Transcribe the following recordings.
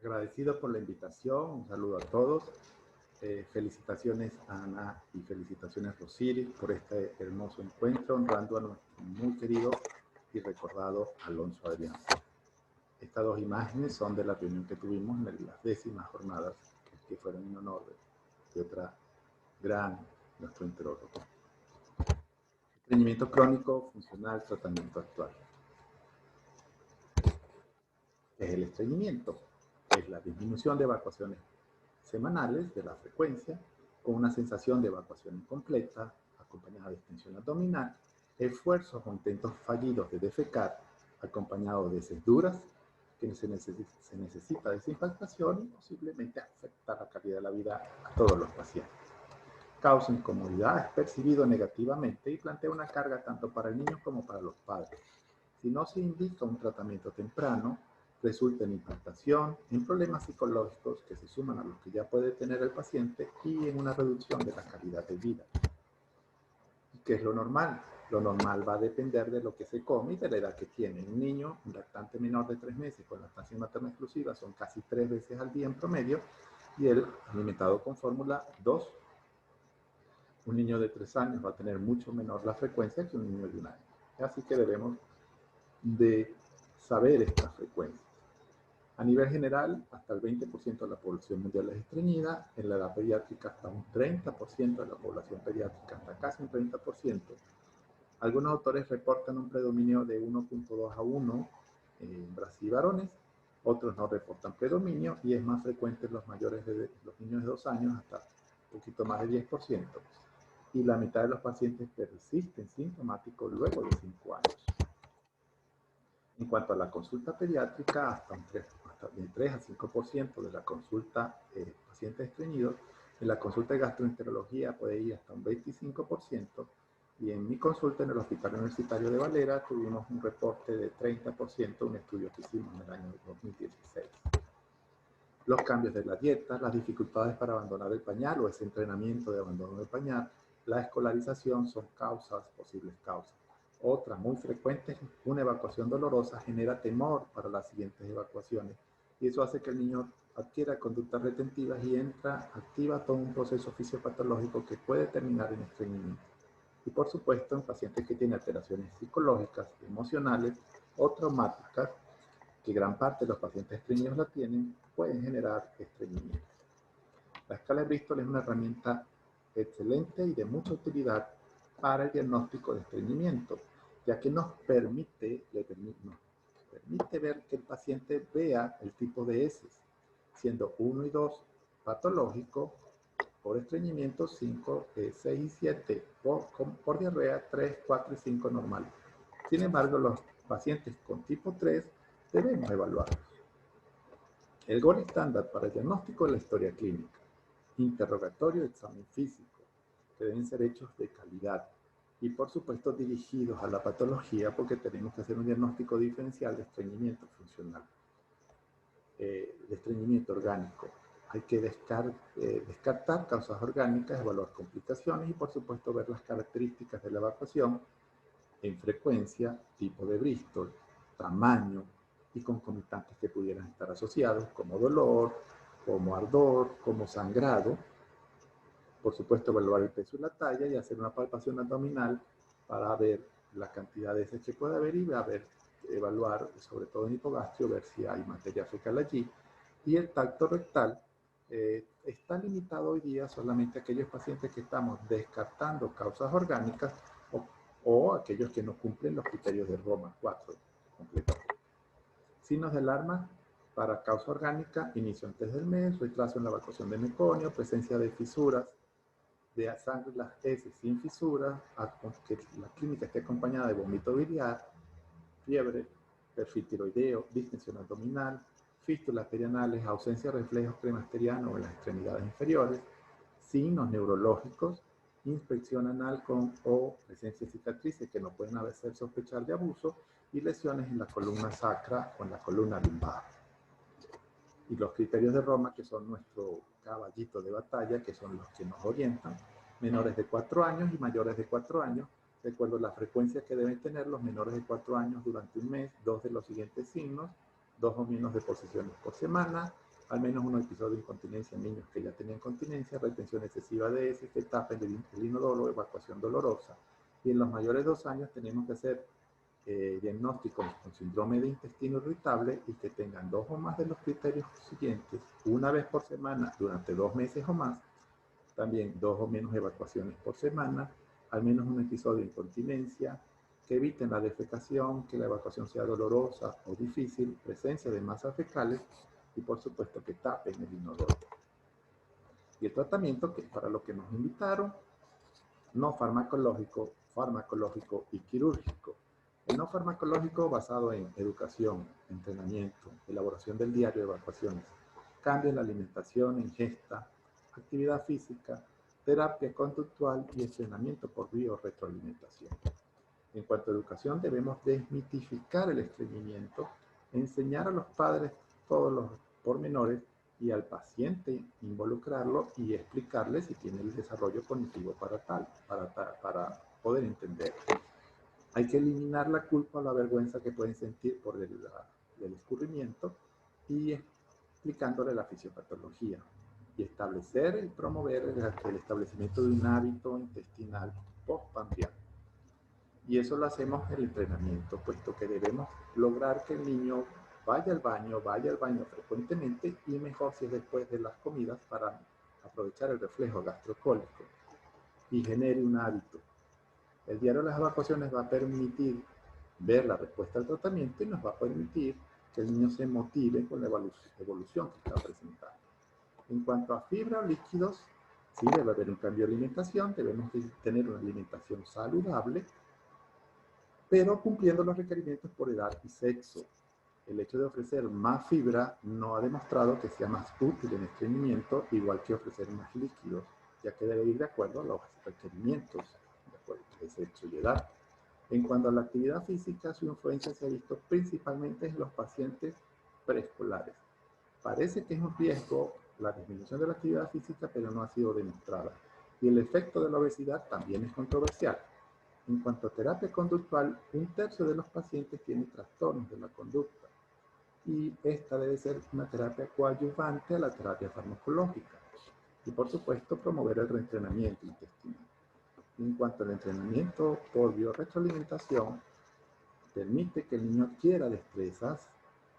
Agradecido por la invitación, un saludo a todos. Felicitaciones a Ana y felicitaciones Rosiris por este hermoso encuentro, honrando a nuestro muy querido y recordado Alonso Adrián. Estas dos imágenes son de la reunión que tuvimos en las 10ª jornadas que fueron en honor de otra gran gastroenterólogo. Estreñimiento crónico, funcional, tratamiento actual. ¿Qué es el estreñimiento? Es la disminución de evacuaciones semanales de la frecuencia con una sensación de evacuación incompleta acompañada de extensión abdominal, esfuerzos o intentos fallidos de defecar acompañados de heces duras que se necesita desimpactación y posiblemente afectar la calidad de la vida a todos los pacientes. Causa incomodidad, es percibido negativamente y plantea una carga tanto para el niño como para los padres. Si no se indica un tratamiento temprano, resulta en impactación, en problemas psicológicos que se suman a los que ya puede tener el paciente y en una reducción de la calidad de vida. ¿Y qué es lo normal? Lo normal va a depender de lo que se come y de la edad que tiene. Un niño, un lactante menor de 3 meses con lactancia materna exclusiva son casi 3 veces al día en promedio y el alimentado con fórmula 2. Un niño de 3 años va a tener mucho menor la frecuencia que un niño de 1 año. Así que debemos de saber estas frecuencias. A nivel general, hasta el 20% de la población mundial es estreñida, en la edad pediátrica hasta un 30% de la población pediátrica, hasta casi un 30%. Algunos autores reportan un predominio de 1.2 a 1 en hembras y varones, otros no reportan predominio y es más frecuente en los mayores de los niños de 2 años hasta un poquito más del 10%. Y la mitad de los pacientes persisten sintomáticos luego de 5 años. En cuanto a la consulta pediátrica, hasta de 3 a 5% de la consulta pacientes estreñidos, en la consulta de gastroenterología puede ir hasta un 25%, y en mi consulta en el Hospital Universitario de Valera tuvimos un reporte de 30%, un estudio que hicimos en el año 2016. Los cambios de la dieta, las dificultades para abandonar el pañal o ese entrenamiento de abandono del pañal, la escolarización son posibles causas. Otra muy frecuente, una evacuación dolorosa genera temor para las siguientes evacuaciones y eso hace que el niño adquiera conductas retentivas y activa todo un proceso fisiopatológico que puede terminar en estreñimiento. Y por supuesto en pacientes que tienen alteraciones psicológicas, emocionales o traumáticas, que gran parte de los pacientes estreñidos la tienen, pueden generar estreñimiento. La escala de Bristol es una herramienta excelente y de mucha utilidad para el diagnóstico de estreñimiento, ya que nos permite ver que el paciente vea el tipo de heces, siendo 1 y 2 patológico por estreñimiento, 5, 6 y 7 por diarrea, 3, 4 y 5 normal. Sin embargo, los pacientes con tipo 3 debemos evaluarlos. El gol estándar para el diagnóstico es la historia clínica, interrogatorio y examen físico, que deben ser hechos de calidad y por supuesto dirigidos a la patología porque tenemos que hacer un diagnóstico diferencial de estreñimiento funcional. El estreñimiento orgánico. Hay que descartar causas orgánicas, evaluar complicaciones y por supuesto ver las características de la evacuación en frecuencia, tipo de Bristol, tamaño y concomitantes que pudieran estar asociados como dolor, como ardor, como sangrado. Por supuesto, evaluar el peso y la talla y hacer una palpación abdominal para ver la cantidad de heces que puede haber y evaluar, sobre todo en hipogastrio, ver si hay materia fecal allí. Y el tacto rectal está limitado hoy día solamente a aquellos pacientes que estamos descartando causas orgánicas o aquellos que no cumplen los criterios de Roma 4 completamente. Signos de alarma para causa orgánica: inicio antes del mes, retraso en la evacuación de meconio, presencia de fisuras de sangre en las heces sin fisuras, que la clínica esté acompañada de vómito biliar, fiebre, perfil tiroideo, distensión abdominal, fístulas perianales, ausencia de reflejos premasterianos en las extremidades inferiores, signos neurológicos, inspección anal o presencia de cicatrices que no pueden hacer sospechar de abuso y lesiones en la columna sacra o en la columna lumbar. Y los criterios de Roma, que son nuestro caballito de batalla, que son los que nos orientan: menores de 4 años y mayores de 4 años. Recuerdo la frecuencia que deben tener los menores de 4 años durante un mes, 2 de los siguientes signos, 2 o menos deposiciones por semana, al menos un episodio de incontinencia en niños que ya tenían continencia, retención excesiva de heces, que tapen el inodoro, evacuación dolorosa. Y en los mayores de 2 años tenemos que hacer diagnósticos con síndrome de intestino irritable y que tengan 2 o más de los criterios siguientes, una vez por semana durante 2 meses o más, también 2 o menos evacuaciones por semana, al menos un episodio de incontinencia, que eviten la defecación, que la evacuación sea dolorosa o difícil, presencia de masas fecales y por supuesto que tapen el inodoro. Y el tratamiento, que es para lo que nos invitaron, no farmacológico, farmacológico y quirúrgico. El no farmacológico basado en educación, entrenamiento, elaboración del diario de evacuaciones, cambios en la alimentación, ingesta, actividad física, terapia conductual y entrenamiento por biorretroalimentación. En cuanto a educación, debemos desmitificar el estreñimiento, enseñar a los padres todos los pormenores y al paciente involucrarlo y explicarle si tiene el desarrollo cognitivo para poder entender. Hay que eliminar la culpa o la vergüenza que pueden sentir por el escurrimiento y explicándole la fisiopatología y establecer y promover el establecimiento de un hábito intestinal postprandial. Y eso lo hacemos en el entrenamiento, puesto que debemos lograr que el niño vaya al baño frecuentemente y mejor si es después de las comidas para aprovechar el reflejo gastrocólico y genere un hábito. El diario de las evacuaciones va a permitir ver la respuesta al tratamiento y nos va a permitir que el niño se motive con la evolución que está presentando. En cuanto a fibra o líquidos, sí debe haber un cambio de alimentación, debemos tener una alimentación saludable, pero cumpliendo los requerimientos por edad y sexo. El hecho de ofrecer más fibra no ha demostrado que sea más útil en estreñimiento, igual que ofrecer más líquidos, ya que debe ir de acuerdo a los requerimientos de acuerdo de sexo y edad. En cuanto a la actividad física, su influencia se ha visto principalmente en los pacientes preescolares. Parece que es un riesgo la disminución de la actividad física, pero no ha sido demostrada. Y el efecto de la obesidad también es controversial. En cuanto a terapia conductual, 1/3 de los pacientes tienen trastornos de la conducta y esta debe ser una terapia coadyuvante a la terapia farmacológica y por supuesto promover el reentrenamiento intestinal. En cuanto al entrenamiento por biorretroalimentación, permite que el niño adquiera destrezas,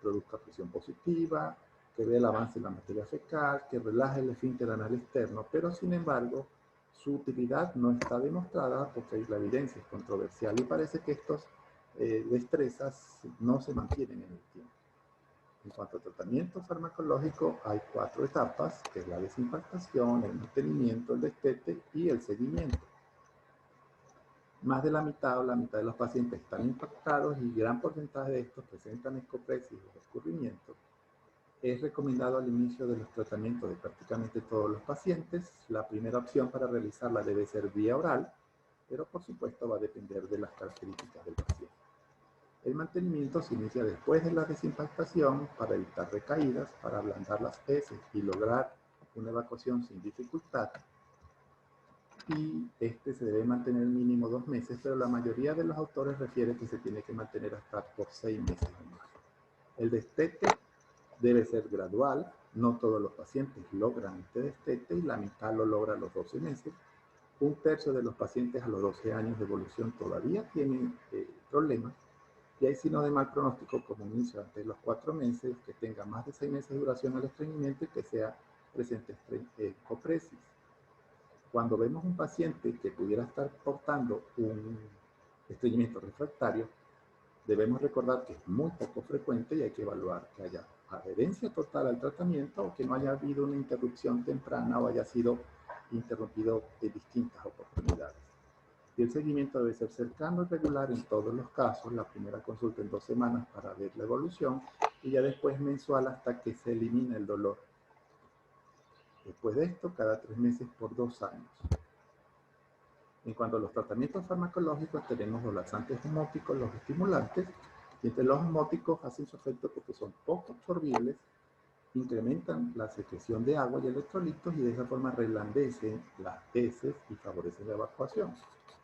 produzca presión positiva, que vea el avance en la materia fecal, que relaje el esfínter anal externo, pero sin embargo su utilidad no está demostrada porque la evidencia es controversial y parece que estas destrezas no se mantienen en el tiempo. En cuanto a tratamiento farmacológico, hay 4 etapas, que es la desimpactación, el mantenimiento, el destete y el seguimiento. Más de la mitad o la mitad de los pacientes están impactados y gran porcentaje de estos presentan escopresis o escurrimiento. Es recomendado al inicio de los tratamientos de prácticamente todos los pacientes. La primera opción para realizarla debe ser vía oral, pero por supuesto va a depender de las características del paciente. El mantenimiento se inicia después de la desimpactación para evitar recaídas, para ablandar las heces y lograr una evacuación sin dificultad. Y se debe mantener mínimo 2 meses, pero la mayoría de los autores refiere que se tiene que mantener hasta por 6 meses o más. El destete debe ser gradual, no todos los pacientes logran este destete y la mitad lo logra a los 12 meses. 1/3 de los pacientes a los 12 años de evolución todavía tienen problemas y hay signos de mal pronóstico como un inicio antes de los 4 meses, que tenga más de 6 meses de duración al estreñimiento y que sea presente escopresis. Cuando vemos un paciente que pudiera estar portando un estreñimiento refractario, debemos recordar que es muy poco frecuente y hay que evaluar que haya adherencia total al tratamiento o que no haya habido una interrupción temprana o haya sido interrumpido en distintas oportunidades. Y el seguimiento debe ser cercano y regular en todos los casos. La primera consulta en 2 semanas para ver la evolución y ya después mensual hasta que se elimine el dolor. Después de esto, cada 3 meses por 2 años. En cuanto a los tratamientos farmacológicos, tenemos los laxantes osmóticos, los estimulantes, y entre los osmóticos hacen su efecto porque son poco absorbibles, incrementan la secreción de agua y electrolitos y de esa forma reblandecen las heces y favorecen la evacuación.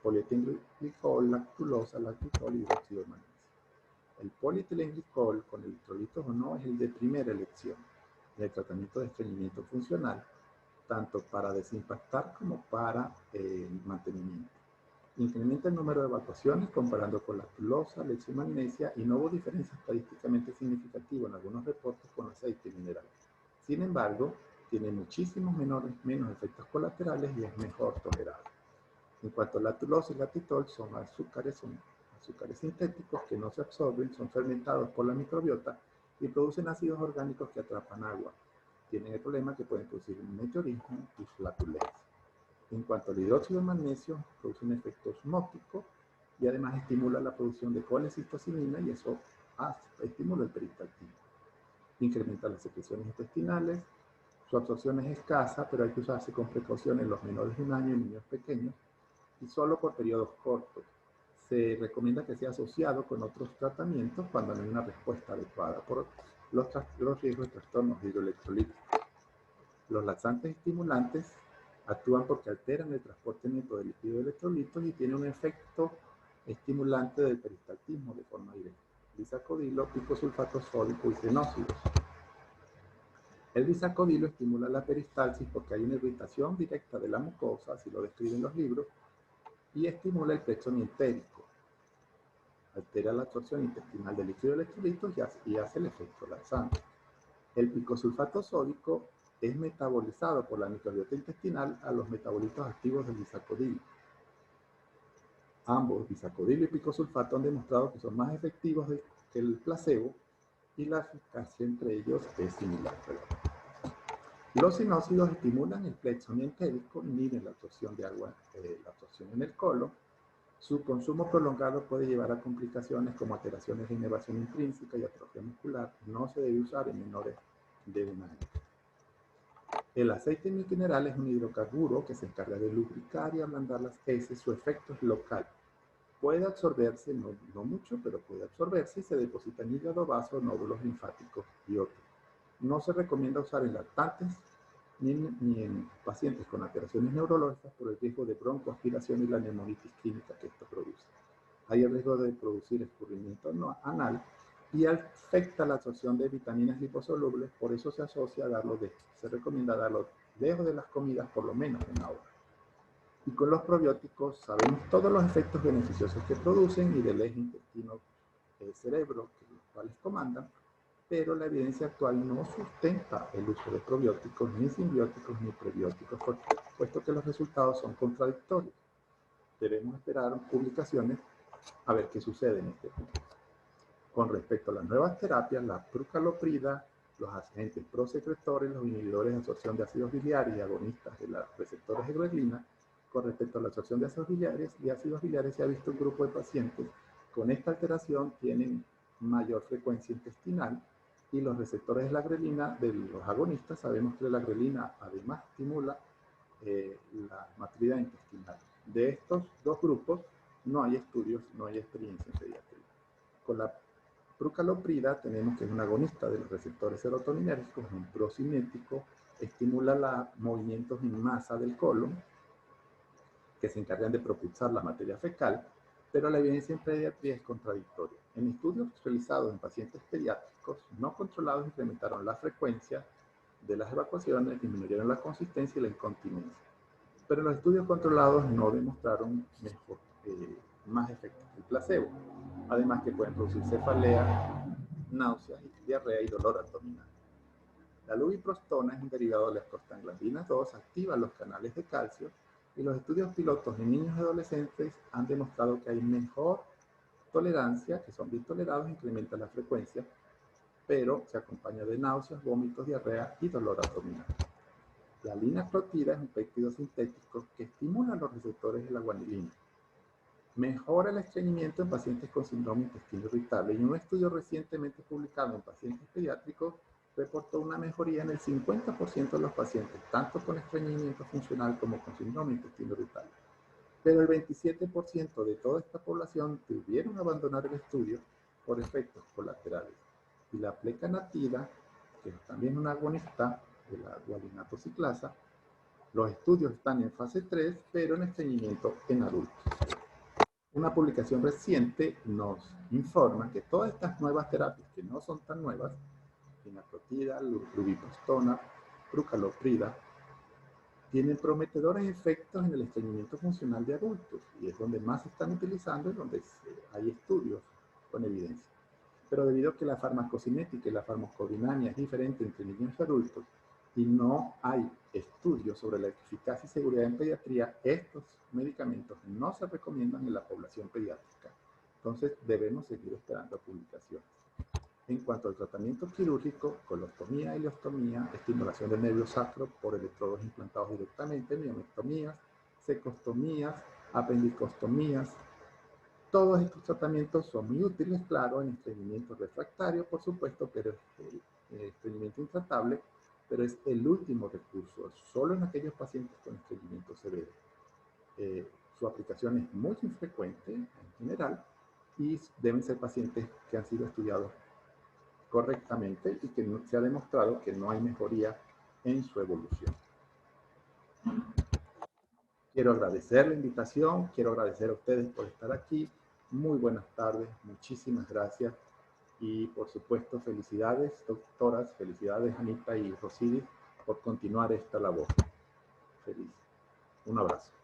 Polietilenglicol, lactulosa, lactitol y hidróxido de magnesio. El polietilenglicol, con electrolitos o no, es el de primera elección. el tratamiento de estreñimiento funcional, tanto para desimpactar como para mantenimiento. Incrementa el número de evacuaciones comparando con lactulosa, leche y magnesia, y no hubo diferencia estadísticamente significativa en algunos reportes con aceite mineral. Sin embargo, tiene muchísimos menos efectos colaterales y es mejor tolerado. En cuanto a lactulosa y lactitol, son azúcares sintéticos que no se absorben, son fermentados por la microbiota y producen ácidos orgánicos que atrapan agua. Tienen el problema que pueden producir meteorismo y flatulencia. En cuanto al hidróxido de magnesio, produce un efecto osmótico y además estimula la producción de colecistocinina y eso estimula el peristaltismo. Incrementa las secreciones intestinales, su absorción es escasa, pero hay que usarse con precaución en los menores de 1 año y niños pequeños y solo por periodos cortos. Se recomienda que sea asociado con otros tratamientos cuando no hay una respuesta adecuada por los riesgos de trastornos hidroelectrolíticos. Los laxantes estimulantes actúan porque alteran el transportamiento de líquidos electrolitos y tienen un efecto estimulante del peristaltismo de forma directa. Bisacodilo, picosulfato sódico y fenóxidos. El bisacodilo estimula la peristalsis porque hay una irritación directa de la mucosa, así lo describen los libros, y estimula el plexo mientérico. Altera la absorción intestinal de líquidos electrolitos y hace el efecto laxante. El picosulfato sódico es metabolizado por la microbiota intestinal a los metabolitos activos del bisacodilo. Ambos, bisacodilo y picosulfato, han demostrado que son más efectivos que el placebo y la eficacia entre ellos es similar. Los sinócidos estimulan el plexo mientérico, inhiben la absorción de agua, la absorción en el colon. Su consumo prolongado puede llevar a complicaciones como alteraciones de inervación intrínseca y atrofia muscular. No se debe usar en menores de 1 año. El aceite mineral es un hidrocarburo que se encarga de lubricar y ablandar las heces. Su efecto es local. Puede absorberse, no mucho, pero puede absorberse y se deposita en hígado, vaso, nódulos linfáticos y otros. No se recomienda usar en lactantes ni en pacientes con alteraciones neurológicas por el riesgo de broncoaspiración y la neumonitis química que esto produce. Hay el riesgo de producir escurrimiento anal y afecta la absorción de vitaminas liposolubles, por eso se recomienda darlo lejos de las comidas por lo menos 1 hora. Y con los probióticos sabemos todos los efectos beneficiosos que producen y del eje intestino-cerebro, los cuales comandan, pero la evidencia actual no sustenta el uso de probióticos, ni simbióticos, ni prebióticos, puesto que los resultados son contradictorios. Debemos esperar publicaciones a ver qué sucede en este punto. Con respecto a las nuevas terapias, la prucaloprida, los agentes prosecretores, los inhibidores de absorción de ácidos biliares y agonistas de los receptores de grelina, con respecto a la absorción de ácidos biliares, se ha visto un grupo de pacientes con esta alteración tienen mayor frecuencia intestinal y los receptores de la grelina, de los agonistas, sabemos que la grelina además estimula la motilidad intestinal. De estos 2 grupos no hay estudios, no hay experiencia en pediatría. Con la prucaloprida tenemos que es un agonista de los receptores serotoninérgicos, es un procinético, estimula los movimientos en masa del colon, que se encargan de propulsar la materia fecal, pero la evidencia en pediatría es contradictoria. En estudios realizados en pacientes pediátricos no controlados incrementaron la frecuencia de las evacuaciones, disminuyeron la consistencia y la incontinencia. Pero los estudios controlados no demostraron más efectos que el placebo. Además que pueden producir cefalea, náuseas, diarrea y dolor abdominal. La lubiprostona es un derivado de las prostaglandinas 2, activa los canales de calcio y los estudios pilotos en niños y adolescentes han demostrado que hay mejor tolerancia, que son bien tolerados, incrementa la frecuencia, pero se acompaña de náuseas, vómitos, diarrea y dolor abdominal. La linaclotida es un péptido sintético que estimula los receptores de la guanilina. Mejora el estreñimiento en pacientes con síndrome intestino irritable y un estudio recientemente publicado en pacientes pediátricos reportó una mejoría en el 50% de los pacientes, tanto con estreñimiento funcional como con síndrome intestino irritable. Pero el 27% de toda esta población tuvieron que abandonar el estudio por efectos colaterales. Y la plecanatida, que también es una agonista de la guanilinato ciclasa, los estudios están en fase 3, pero en estreñimiento en adultos. Una publicación reciente nos informa que todas estas nuevas terapias, que no son tan nuevas, pinacotina, lubiprostona, brucaloprida, tienen prometedores efectos en el estreñimiento funcional de adultos y es donde más se están utilizando y donde hay estudios con evidencia. Pero debido a que la farmacocinética y la farmacodinamia es diferente entre niños y adultos y no hay estudios sobre la eficacia y seguridad en pediatría, estos medicamentos no se recomiendan en la población pediátrica. Entonces debemos seguir esperando publicaciones. En cuanto al tratamiento quirúrgico, colostomía, ileostomía, estimulación del nervio sacro por electrodos implantados directamente, miomectomías, secostomías, apendicostomías, todos estos tratamientos son muy útiles, claro, en estreñimiento refractario, por supuesto, pero el estreñimiento intratable, pero es el último recurso, solo en aquellos pacientes con estreñimiento severo. Su aplicación es muy infrecuente en general y deben ser pacientes que han sido estudiados correctamente y que se ha demostrado que no hay mejoría en su evolución. Quiero agradecer la invitación, quiero agradecer a ustedes por estar aquí. Muy buenas tardes, muchísimas gracias. Y por supuesto, felicidades, doctoras, felicidades, Anita y Rosiris, por continuar esta labor. Feliz. Un abrazo.